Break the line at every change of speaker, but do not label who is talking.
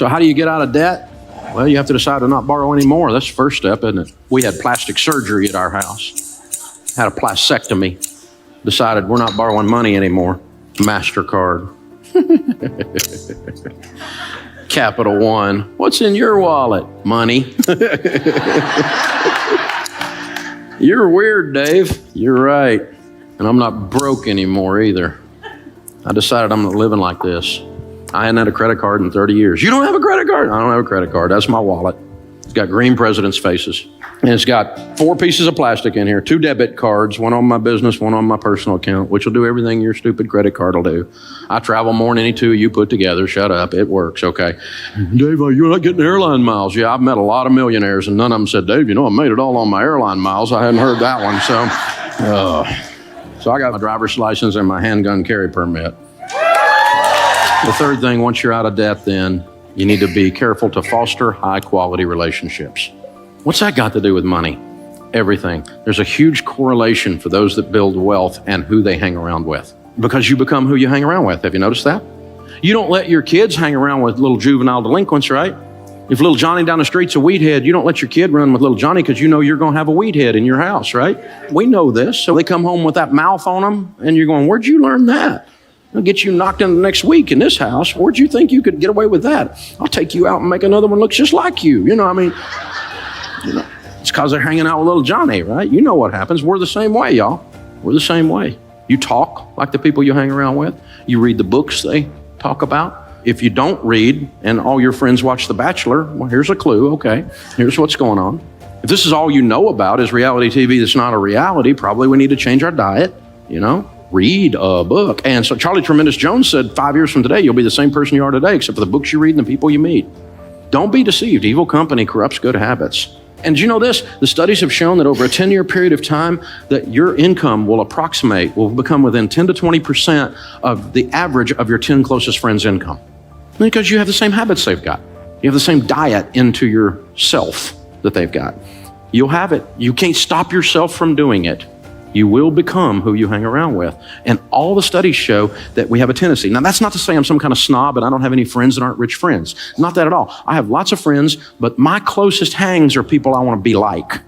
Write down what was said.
So how do you get out of debt? Well, you have to decide to not borrow anymore. That's the first step, isn't it? We had plastic surgery at our house. Had a plastectomy. Decided we're not borrowing money anymore. MasterCard. Capital One. What's in your wallet? Money. You're weird, Dave. You're right. And I'm not broke anymore either. I decided I'm not living like this. I hadn't had a credit card in 30 years. You don't have a credit card? I don't have a credit card. That's my wallet. It's got green presidents' faces. And it's got 4 pieces of plastic in here, 2 debit cards, one on my business, one on my personal account, which will do everything your stupid credit card will do. I travel more than any 2 of you put together. Shut up. It works, okay. Dave, you're not getting airline miles. Yeah, I've met a lot of millionaires, and none of them said, Dave, I made it all on my airline miles. I hadn't heard that one, so I got my driver's license and my handgun carry permit. The third thing, once you're out of debt, then you need to be careful to foster high-quality relationships. What's that got to do with money? Everything. There's a huge correlation for those that build wealth and who they hang around with, because you become who you hang around with. Have you noticed that? You don't let your kids hang around with little juvenile delinquents, right? If little Johnny down the street's a weed head, you don't let your kid run with little Johnny because you know you're going to have a weed head in your house, right? We know this. So they come home with that mouth on them, and you're going, where'd you learn that? I'll get you knocked in the next week in this house. Where'd you think you could get away with that? I'll take you out and make another one look just like you. It's because they're hanging out with little Johnny, right? You know what happens. We're the same way, y'all. We're the same way. You talk like the people you hang around with. You read the books they talk about. If you don't read and all your friends watch The Bachelor, well, here's a clue. Okay, here's what's going on. If this is all you know about is reality TV that's not a reality, probably we need to change our diet, Read a book. And so Charlie Tremendous Jones said 5 years from today, you'll be the same person you are today, except for the books you read and the people you meet. Don't be deceived. Evil company corrupts good habits. And do you know this? The studies have shown that over a 10-year period of time, that your income will become within 10 to 20% of the average of your 10 closest friends' income. Because you have the same habits they've got. You have the same diet into yourself that they've got. You'll have it. You can't stop yourself from doing it. You will become who you hang around with. And all the studies show that we have a tendency. Now, that's not to say I'm some kind of snob and I don't have any friends that aren't rich friends. Not that at all. I have lots of friends, but my closest hangs are people I want to be like.